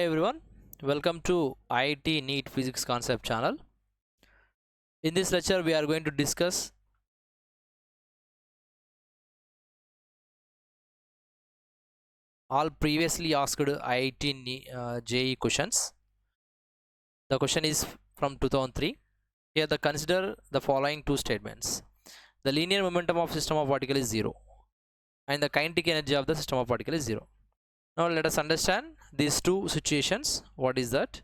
Hi everyone, welcome to IIT NEET Physics Concept channel. In this lecture, we are going to discuss all previously asked IIT JEE questions. The question is from 2003. Here, consider the following two statements: the linear momentum of system of particle is zero, and the kinetic energy of the system of particle is zero. Now, let us understand these two situations. What is that?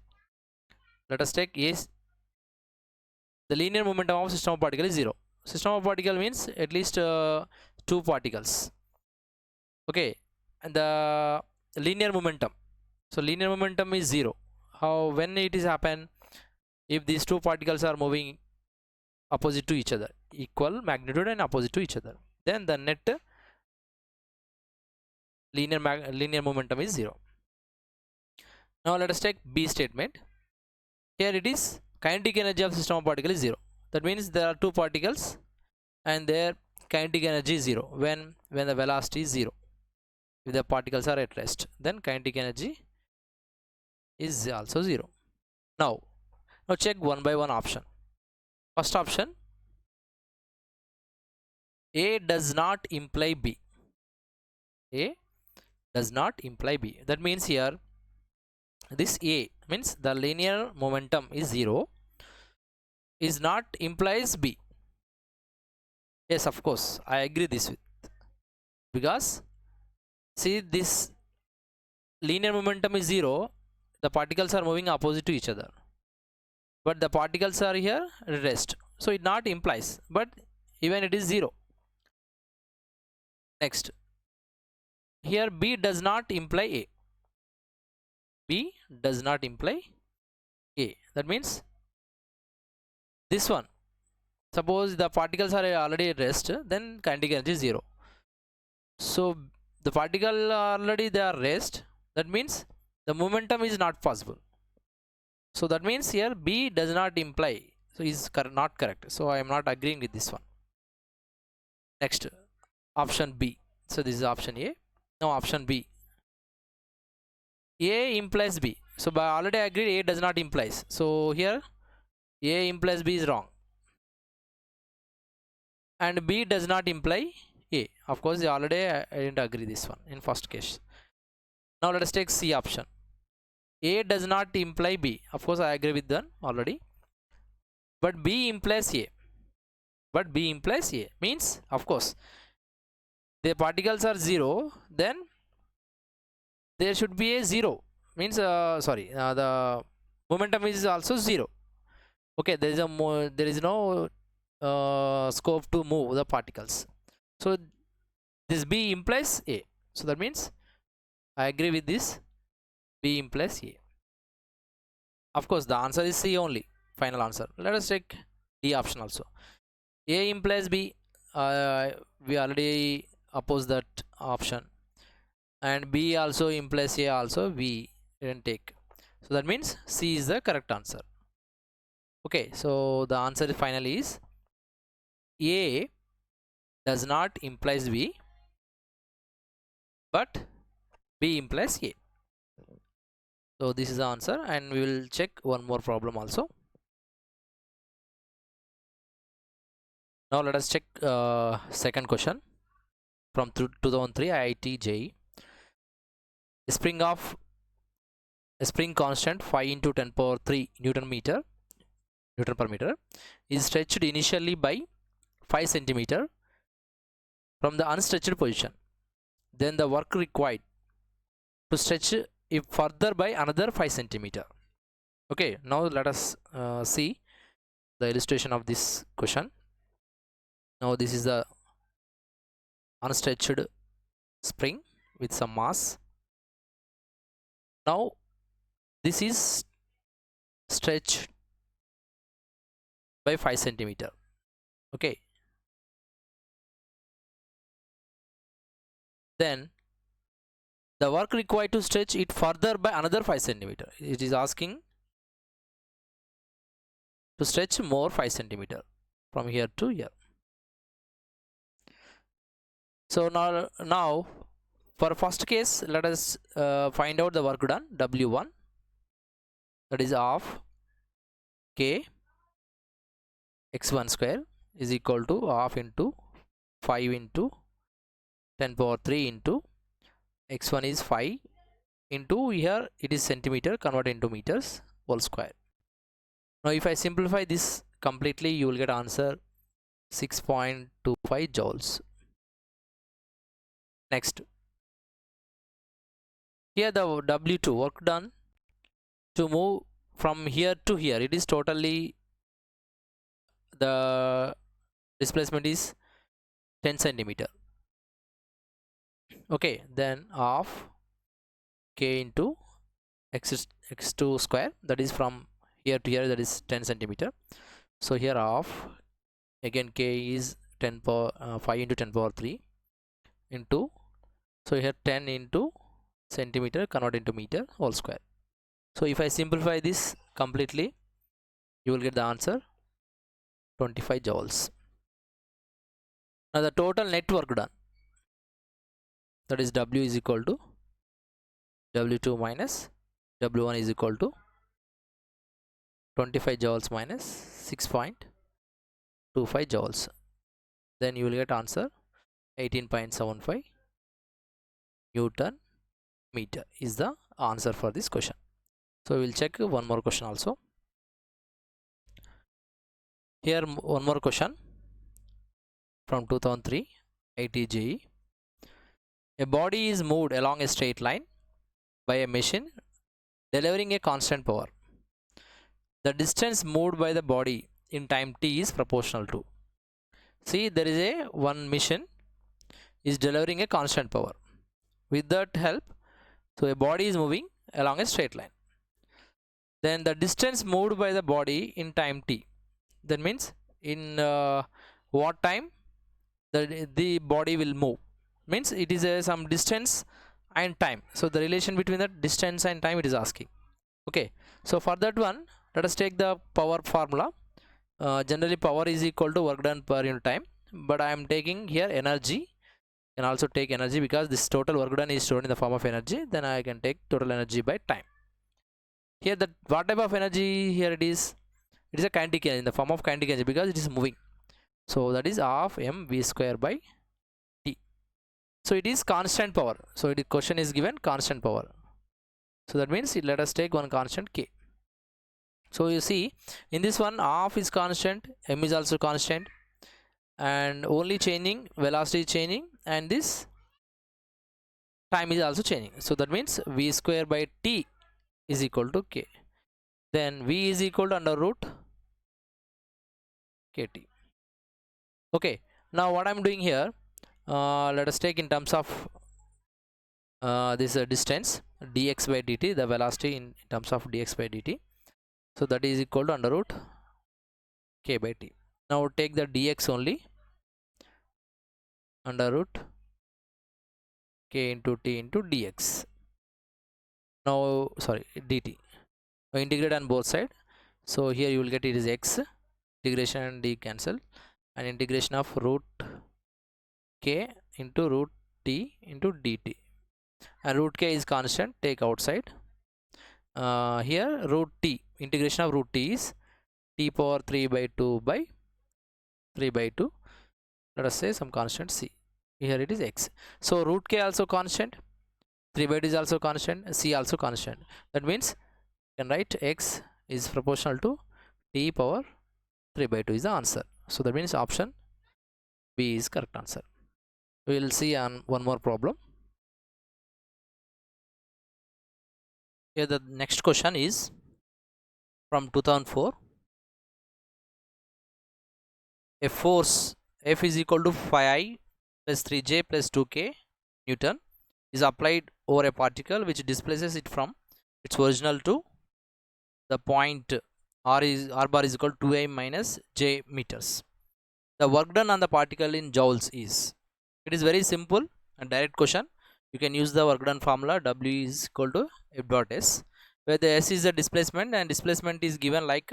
Let us take the linear momentum of system of particle is zero. System of particle means at least two particles. Okay, and the linear momentum, so linear momentum is zero. How, when it is happen? If these two particles are moving opposite to each other, equal magnitude and opposite to each other, then the net linear momentum is zero. Now let us take B statement. Here it is kinetic energy of system of particle is zero. That means there are two particles and their kinetic energy is zero when the velocity is zero. If the particles are at rest, then kinetic energy is also zero. Now check one by one option. First option, A does not imply B. A does not imply B. That means here this A means the linear momentum is zero is not implies B. Yes, of course, I agree this with, because see, this linear momentum is zero, the particles are moving opposite to each other, but the particles are here at rest, so it not implies, but even it is zero. Next, here B does not imply A. B does not imply A. That means this one, suppose the particles are already at rest, then kinetic energy is zero. So the particle already they are rest, that means the momentum is not possible. So that means here B does not imply, so is not correct. So I am not agreeing with this one. Next, option B. So this is option A. Now option B. A implies B. So by already agreed A does not implies. So here A implies B is wrong. And B does not imply A. Of course, already I didn't agree this one in first case. Now let us take C option. A does not imply B. Of course, I agree with them already. But B implies A. But B implies A means, of course, the particles are zero, then there should be a zero. Means the momentum is also zero. Okay, there is no scope to move the particles. So this B implies A. So that means I agree with this. B implies A. Of course, the answer is C only. Final answer. Let us take D option also. A implies B. We already oppose that option. And B also implies A also. We didn't take. So that means C is the correct answer. Okay. So the answer finally is A does not implies B, but B implies A. So this is the answer, and we will check one more problem also. Now let us check second question from 2003 IIT JEE. A spring constant 5 into 10 power 3 Newton per meter is stretched initially by 5 centimeter from the unstretched position. Then the work required to stretch it further by another 5 centimeter. Okay, now let us see the illustration of this question. Now this is the unstretched spring with some mass. Now this is stretched by 5 centimeter. Okay, then the work required to stretch it further by another 5 centimeter. It is asking to stretch more 5 centimeter from here to here. So now for first case, let us find out the work done, W1. that is half k x1 square is equal to half into 5 into 10 power 3 into x1 is 5 into, here it is centimeter, convert into meters whole square. Now if I simplify this completely, you will get answer 6.25 joules. Next, here the W2 work done to move from here to here, it is totally, the displacement is 10 centimeter. Okay, then half k into x2 square, that is from here to here, that is 10 centimeter. So here half, again k is 5 into 10 power 3 into, so here 10 into centimeter, convert into meter whole square. So if I simplify this completely, you will get the answer 25 joules. Now the total net work done, that is W is equal to W2 minus W1 is equal to 25 joules minus 6.25 joules. Then you will get answer 18.75 Newton meter is the answer for this question. So we will check one more question also. Here one more question from 2003 IT JEE. A body is moved along a straight line by a machine delivering a constant power. The distance moved by the body in time t is proportional to. See, there is a one machine is delivering a constant power. With that help, so a body is moving along a straight line. Then the distance moved by the body in time t, that means in what time the body will move, means it is some distance and time. So the relation between the distance and time it is asking. Okay, so for that one, let us take the power formula. Generally power is equal to work done per unit time, but I am taking here energy. Can also take energy because this total work done is stored in the form of energy. Then I can take total energy by time. Here that what type of energy here it is a kinetic energy in the form of kinetic energy because it is moving. So that is half mv square by t. So it is constant power. So the question is given constant power. So that means let us take one constant k. So you see in this one half is constant, m is also constant, and only changing velocity is changing, and this time is also changing. So that means v square by t is equal to k. Then v is equal to under root kt. Okay, now what I'm doing here, let us take in terms of this distance dx by dt, the velocity in terms of dx by dt. So that is equal to under root k by t. Now take the dx only, under root k into t into dx. Now sorry, dt. Now integrate on both sides. So here you will get it is x, integration and d cancel, and integration of root k into root t into dt, and root k is constant, take outside. Here root t, integration of root t is t power 3 by 2 by 3 by 2. Let us say some constant c. Here it is x. So root k also constant, 3 by 2 is also constant, c also constant. That means you can write x is proportional to t power 3 by 2 is the answer. So that means option B is correct answer. We will see on one more problem. Here the next question is from 2004. A force F is equal to 5I plus 3J plus 2K Newton is applied over a particle which displaces it from its original to the point r bar is equal to 2I minus J meters. The work done on the particle in joules is. It is very simple and direct question. You can use the work done formula, W is equal to F dot S, where the S is the displacement and displacement is given like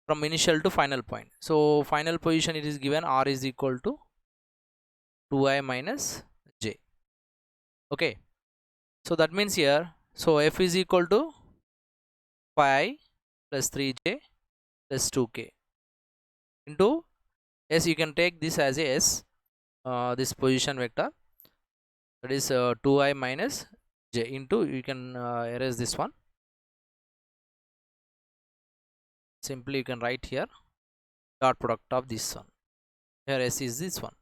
from initial to final point. So final position it is given r is equal to 2I minus J. Okay, so that means here, so F is equal to 5 plus 3j plus 2k into s. You can take this as a s, this position vector, that is 2i minus j into, you can erase this one. Simply you can write here dot product of this one. Here s is this one.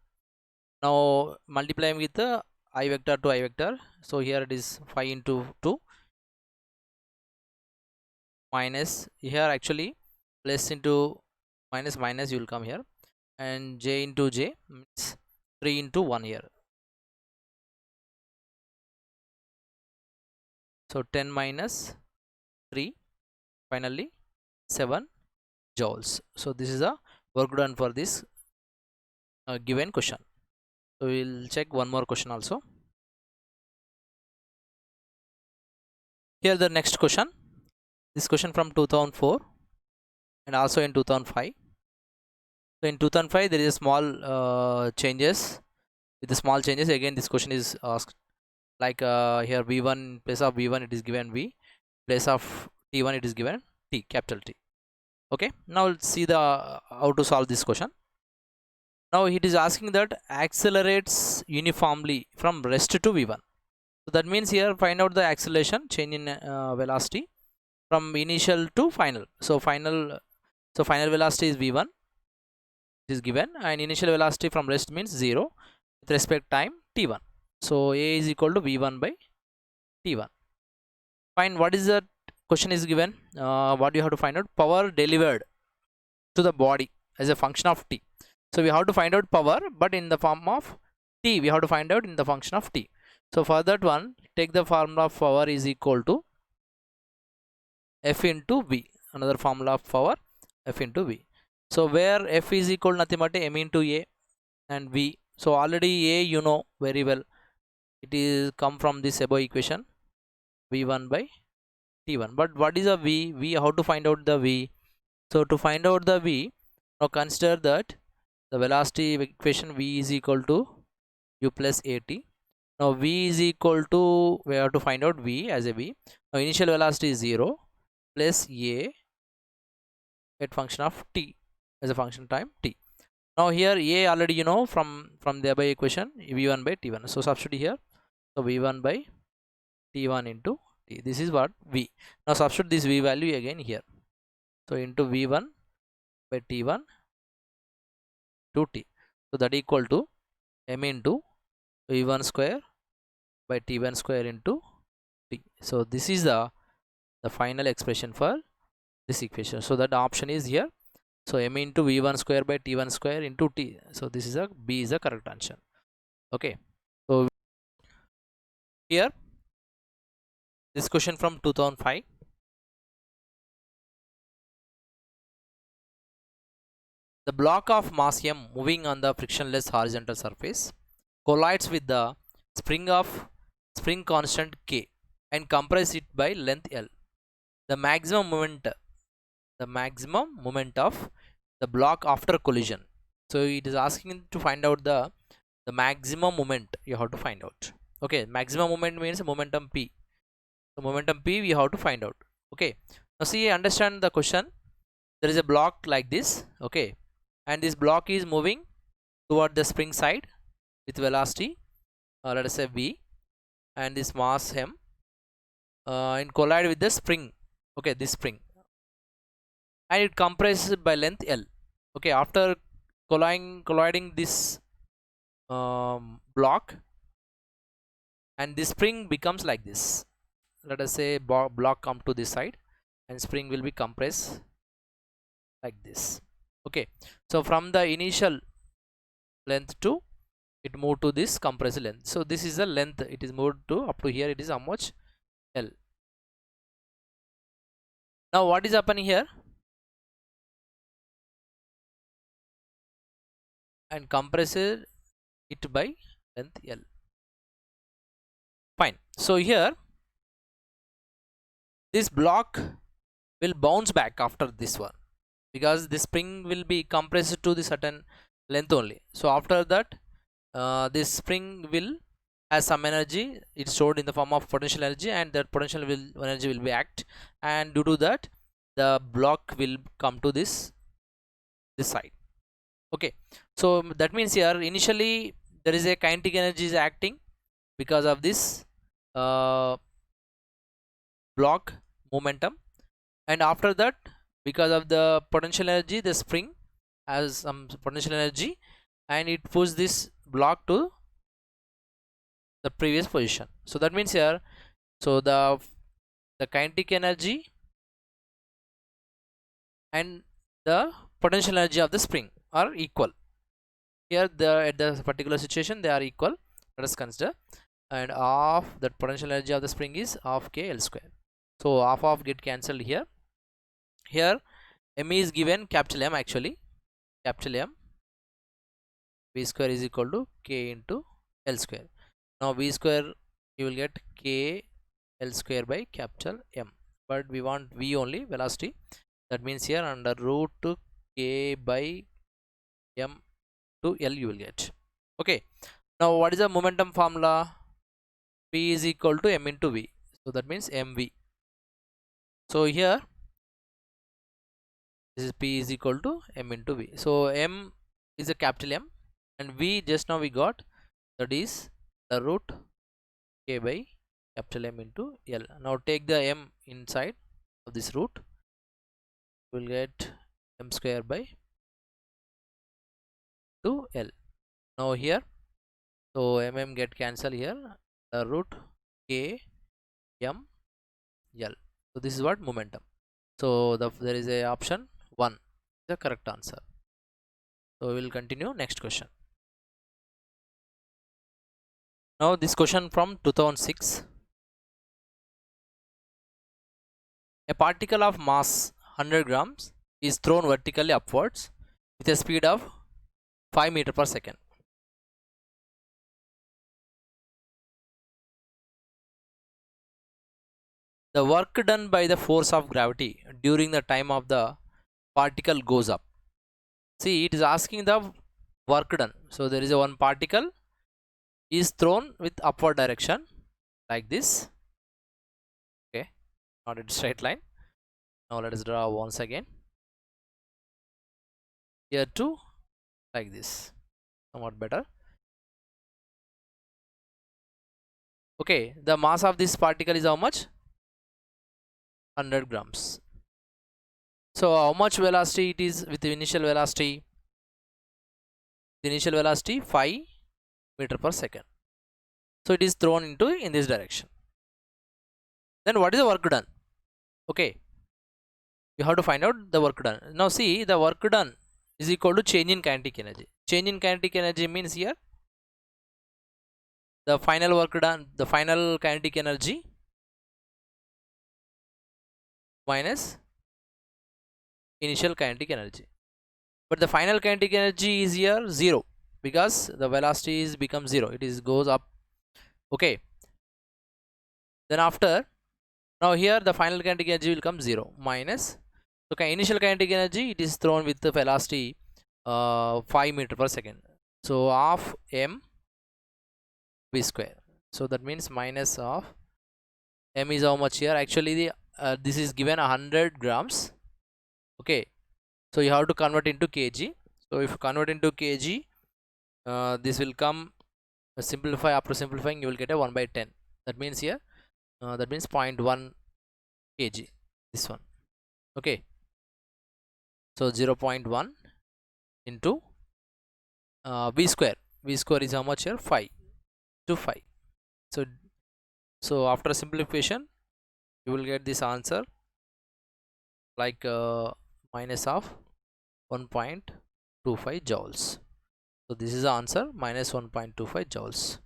Now multiplying with the I vector to I vector. So here it is 5 into 2 minus, here actually plus into minus minus you will come here, and j into j means 3 into 1 here. So 10 minus 3, finally 7 joules. So this is a work done for this given question. So we'll check one more question also. Here the next question, this question from 2004 and also in 2005. So in 2005 there is a small changes. With the small changes, again this question is asked, like here v1 in place of v1 it is given v, place of t1 it is given t, capital T. Okay, now let's see the how to solve this question. Now it is asking that accelerates uniformly from rest to v1. So that means here find out the acceleration change in velocity from initial to final. So final velocity is v1, it is given, and initial velocity from rest means 0 with respect time t1. So a is equal to v1 by t1. Find what is the question is given. What you have to find out? Power delivered to the body as a function of t. So we have to find out power, but in the form of t. We have to find out in the function of t. So for that one, take the formula of power is equal to f into v. Another formula of power, f into v. So where f is equal to nothing but m into a and v. So already a you know very well. It is come from this above equation, v1 by t1. But what is a v? V, how to find out the v? So to find out the v, now consider that the velocity equation v is equal to u plus at. Now v is equal to, we have to find out v as a v. Now initial velocity is 0 plus a at function of t as a function time t. Now here a already you know from the above equation, v1 by t1. So substitute here. So v1 by t1 into t. This is what v. Now substitute this v value again here. So into v1 by t1 to t. So that equal to m into v1 square by t1 square into t. So this is the final expression for this equation. So that option is here. So m into v1 square by t1 square into t. So this is a B is the correct answer. Okay. So here this question from 2005. The block of mass m moving on the frictionless horizontal surface collides with the spring constant k and compress it by length L. The maximum moment of the block after collision. So it is asking to find out the maximum moment you have to find out. Okay, maximum moment means momentum p. So momentum p we have to find out. Okay, now see, understand the question. There is a block like this, okay, and this block is moving toward the spring side with velocity let us say v, and this mass m and collide with the spring, okay, this spring, and it compresses by length L. Okay, after colliding this block, and this spring becomes like this. Let us say block come to this side and spring will be compressed like this. Okay, so from the initial length to it moved to this compressed length. So this is the length it is moved to up to here. It is how much? L. Now what is happening here? And compresses it by length L. Fine. So here this block will bounce back after this one, because the spring will be compressed to the certain length only. So after that this spring will has some energy, it's stored in the form of potential energy, and that potential energy will be act, and due to that the block will come to this side. Okay, so that means here initially there is a kinetic energy is acting because of this block momentum, and after that, because of the potential energy, the spring has some potential energy and it pushes this block to the previous position. So that means here, so the kinetic energy and the potential energy of the spring are equal. Here at the particular situation they are equal. Let us consider, and half that potential energy of the spring is half k L square. So half get cancelled here. Here m is given capital M, actually capital M, v square is equal to k into L square. Now v square you will get k L square by capital M, but we want v only, velocity. That means here under root to k by M to L you will get. Okay, now what is the momentum formula? P is equal to M into V, so that means mv. So here this is P is equal to M into V. So M is a capital M and V just now we got, that is the root k by capital M into L. Now take the M inside of this root, we will get M square by 2L. Now here, so mm get cancelled here, the root k M L. So this is what momentum. So there is a option 1, the correct answer. So we will continue next question. Now this question from 2006. A particle of mass 100 grams is thrown vertically upwards with a speed of 5 meters per second. The work done by the force of gravity during the time of the particle goes up. See, it is asking the work done. So there is a one particle is thrown with upward direction like this. Okay, not in straight line. Now let us draw once again. Here too, like this, somewhat better. Okay, the mass of this particle is how much? 100 grams. So how much velocity it is with the initial velocity? The initial velocity 5 meter per second. So it is thrown into in this direction. Then what is the work done? Okay, you have to find out the work done. Now see, the work done is equal to change in kinetic energy. Change in kinetic energy means here the final work done, the final kinetic energy minus initial kinetic energy. But the final kinetic energy is here 0 because the velocity is become 0. It is goes up. Okay. Then after, now here the final kinetic energy will come 0 minus. So initial kinetic energy, it is thrown with the velocity 5 meter per second. So half m v square. So that means minus of m is how much here? Actually the this is given 100 grams. Okay, so you have to convert into kg. So if you convert into kg, this will come, simplify, after simplifying you will get a 1 by 10. That means here that means 0.1 kg, this one. Okay, so 0.1 into v square. V square is how much here? 5 to 5. So after simplification you will get this answer like minus of 1.25 joules. So this is the answer, minus 1.25 joules.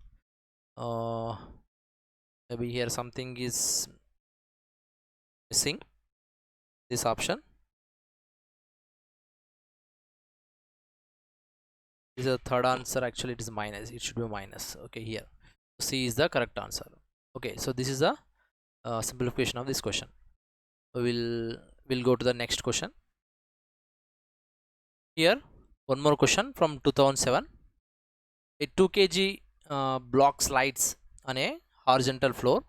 Maybe here something is missing, this option. This is the third answer, actually it is minus, it should be minus. Okay, here C is the correct answer. Okay, so this is the simplification of this question. We'll go to the next question. Here one more question from 2007. A 2 kg block slides on a horizontal floor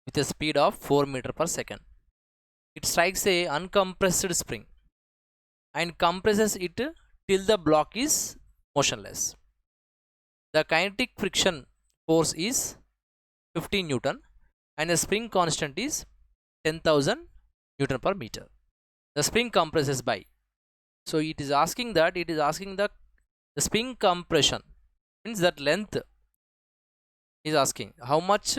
with a speed of 4 meter per second. it strikes a uncompressed spring and compresses it till the block is motionless. The kinetic friction force is 15 Newton and the spring constant is 10,000 Newton per meter. The spring compresses by. So it is asking the spring compression means that length is asking how much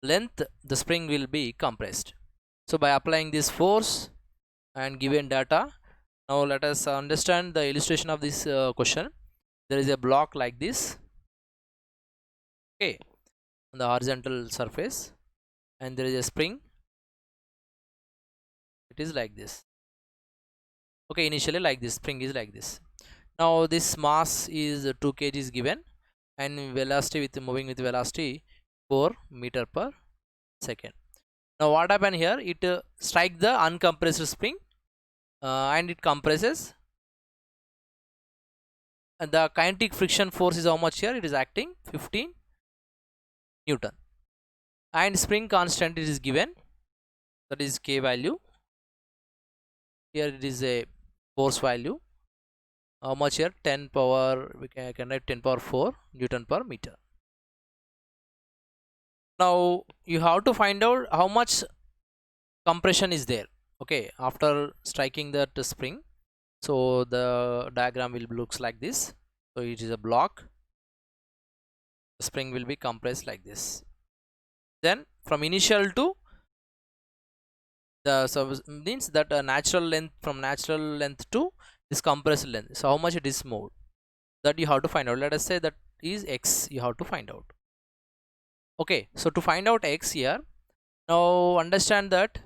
length the spring will be compressed. So by applying this force and given data, now let us understand the illustration of this question. There is a block like this, okay, on the horizontal surface, and there is a spring. It is like this, okay, initially like this, spring is like this. Now this mass is 2 kg is given and velocity with moving with velocity 4 meter per second. Now what happened here, it strike the uncompressed spring and it compresses, and the kinetic friction force is how much here, it is acting 15 Newton, and spring constant it is given, that is k value. Here it is a force value, how much here, 10 power, we can write 10 power 4 Newton per meter. Now you have to find out how much compression is there, okay, after striking that spring. So the diagram will looks like this. So it is a block, the spring will be compressed like this. Then from initial to the, so means that a natural length, from natural length to this compressed length, so how much it is moved, that you have to find out. Let us say that is x, you have to find out. Okay, so to find out x here, now understand that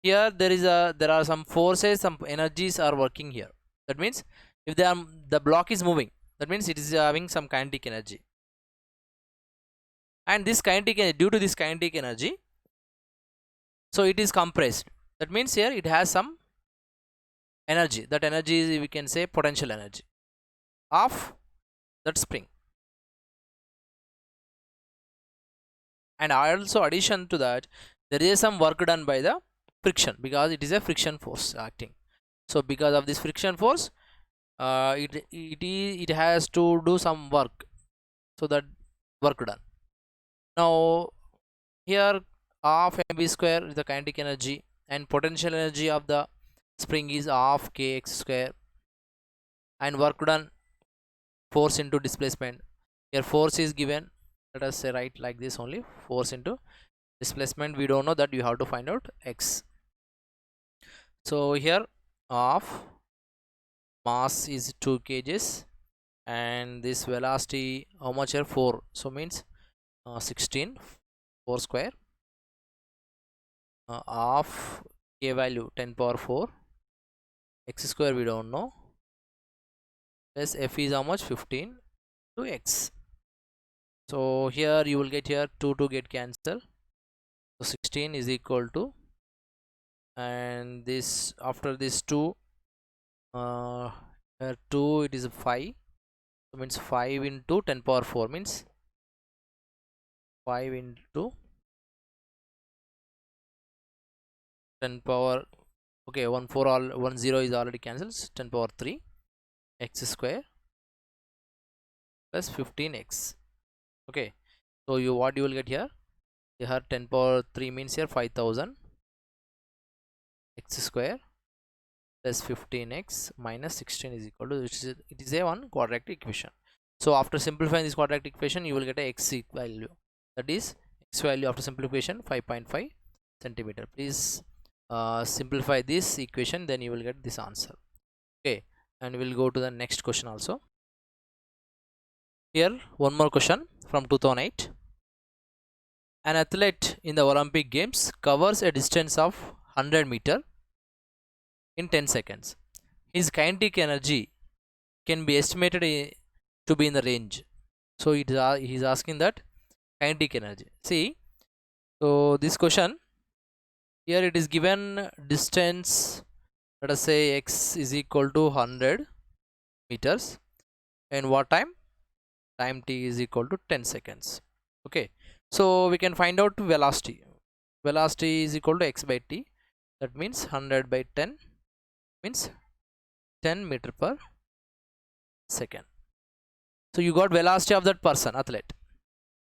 here there are some forces, some energies are working here. That means if the block is moving, that means it is having some kinetic energy, and this kinetic energy, due to this kinetic energy, so it is compressed. That means here it has some energy, that energy is, we can say, potential energy of that spring. And also addition to that, there is some work done by the friction, because it is a friction force acting. So because of this friction force, it has to do some work, so that work done. Now here half mv square is the kinetic energy, and potential energy of the spring is half kx square, and work done, force into displacement. Here force is given, let us say write like this only, force into displacement, we don't know, that you have to find out x. So here of mass is 2 kgs, and this velocity how much here, 4, so means 16, 4 square, of k value 10 power 4, x square we don't know, plus f is how much, 15 to x. So here you will get here 2 to get cancel, so 16 is equal to, and this after this 2, 2 it is 5, so means 5 into 10 power 4 means 5 into 10 power, okay, 1 4 all 1 0 is already cancels, 10 power 3 x square plus 15x. Okay, so what you will get here, 10 power 3 means here 5000 x square plus 15x minus 16 is equal to, it is a one quadratic equation. So after simplifying this quadratic equation, you will get a x value, that is x value after simplification 5.5 centimeter. Please simplify this equation, then you will get this answer. Okay, and we'll go to the next question also. Here one more question from 2008. An athlete in the Olympic Games covers a distance of 100 meter in 10 seconds. His kinetic energy can be estimated to be in the range. So he is asking that kinetic energy. See, so this question here, it is given distance, let us say x is equal to 100 meters, and what time t is equal to 10 seconds. Okay, so we can find out velocity. velocity is equal to x by t. That means 100 by 10 means 10 meter per second. So you got velocity of that person, athlete.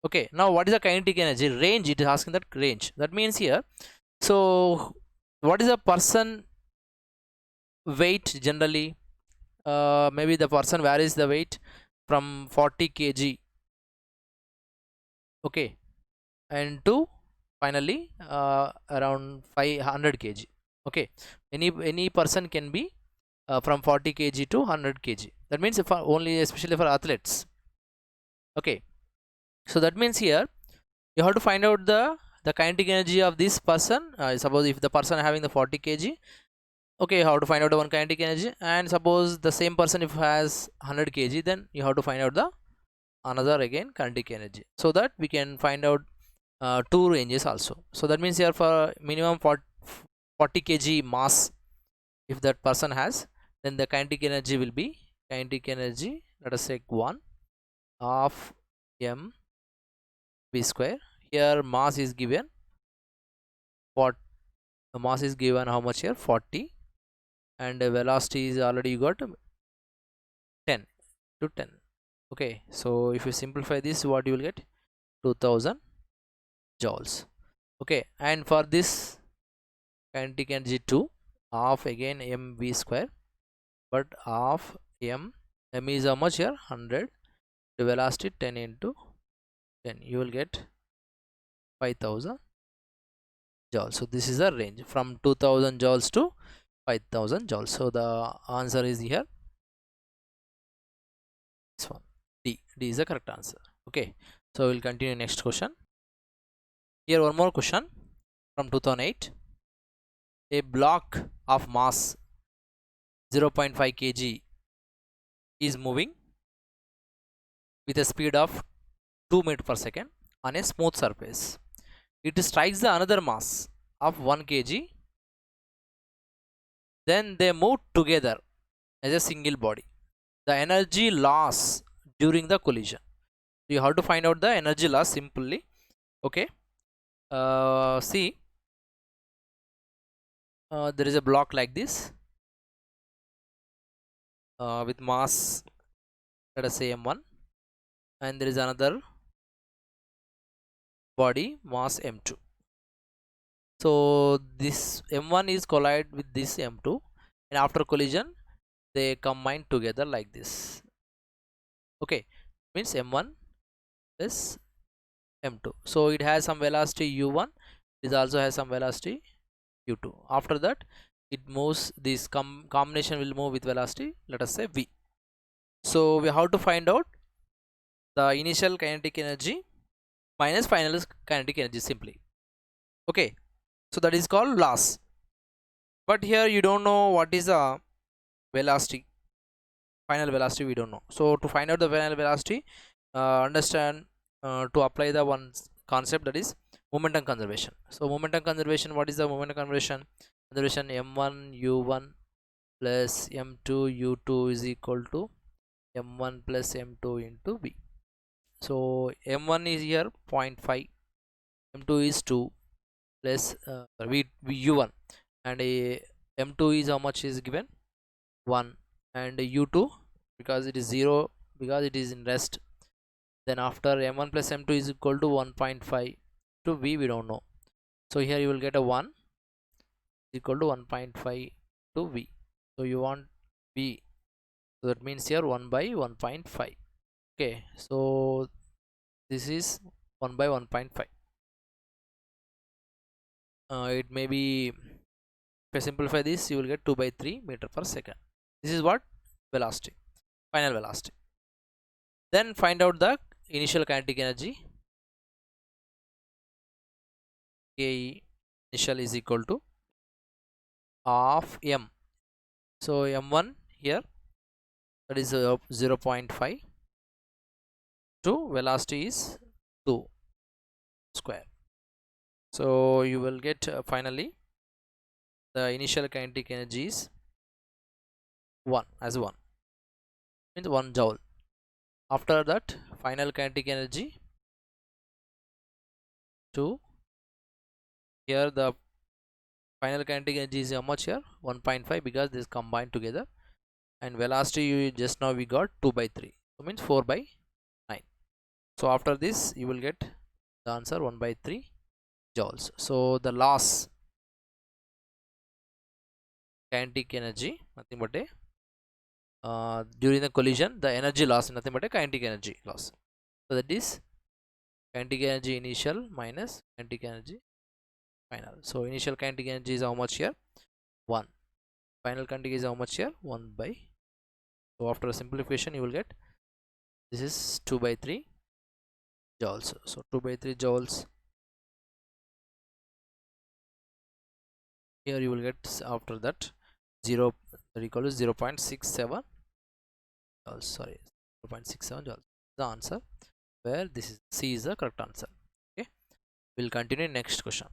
Okay, now what is the kinetic energy? Range, it is asking that range. That means here, so what is the person weight generally? Maybe the person varies the weight from 40 kg, okay, and to finally around 500 kg. Okay, any person can be from 40 kg to 100 kg. That means if only especially for athletes. Okay, so that means here you have to find out the kinetic energy of this person. Suppose if the person having the 40 kg, okay, you have to find out the one kinetic energy, and suppose the same person if has 100 kg, then you have to find out the another again kinetic energy, so that we can find out two ranges also. So that means here for minimum 40 kg mass, if that person has, then the kinetic energy will be kinetic energy, let us say 1 of m v square. Here mass is given, what the mass is given how much here, 40, and the velocity is already you got 10 to 10. Okay, so if you simplify this, what you will get, 2000 joules. Okay, and for this kinetic energy 2 of again mv square, but of m is how much here, 100, the velocity 10 into 10, you will get 5000 joules. So this is the range from 2000 joules to 5000 joules. So the answer is here this one, D is the correct answer. Okay, so we'll continue next question. Here one more question from 2008. A block of mass 0.5 kg is moving with a speed of 2 meters per second on a smooth surface. It strikes the another mass of 1 kg. Then they move together as a single body. The energy loss during the collision. You have to find out the energy loss simply. Okay. See, there is a block like this with mass, let us say m1, and there is another body mass m2. So this m1 is collide with this m2, and after collision they combine together like this. Okay, means m1 plus m2. So it has some velocity u1, it also has some velocity u2. After that it moves, this combination will move with velocity, let us say v. So we have to find out the initial kinetic energy minus final kinetic energy simply. Okay, so that is called loss. But here you don't know what is the velocity, final velocity we don't know. So to find out the final velocity, understand to apply the one concept, that is momentum conservation. So momentum conservation, what is the momentum conservation? Conservation m1 u1 plus m2 u2 is equal to m1 plus m2 into v. So m1 is here 0.5, m2 is 2 plus v u1, and m2 is how much is given, 1, and u2 because it is 0 because it is in rest. Then after m1 plus m2 is equal to 1.5 to v, we don't know. So here you will get a 1 is equal to 1.5 to v. So you want v, so that means here 1 by 1.5. Okay, so this is 1 by 1.5. It may be, if I simplify this, you will get 2 by 3 meter per second. This is what velocity, final velocity. Then find out the initial kinetic energy. K initial is equal to of m. So m1 here, that is 0.5 to velocity is 2 square. So you will get finally the initial kinetic energy is 1 as 1, means 1 joule. After that final kinetic energy 2 Here the final kinetic energy is how much here? 1.5, because this combined together. And velocity you just now we got 2 by 3, so means 4 by 9. So after this you will get the answer 1 by 3 joules. So the loss kinetic energy nothing but a during the collision, the energy loss nothing but a kinetic energy loss. So that is kinetic energy initial minus kinetic energy final. So initial kinetic energy is how much here? 1. Final kinetic is how much here? 1 by. So after simplification you will get this is 2 by 3 joules. So 2 by 3 joules. Here you will get after that 0 that equal to 0 0.67 joules. Sorry, 0.67 joules. The answer, where this is C is the correct answer. Okay, we'll continue next question.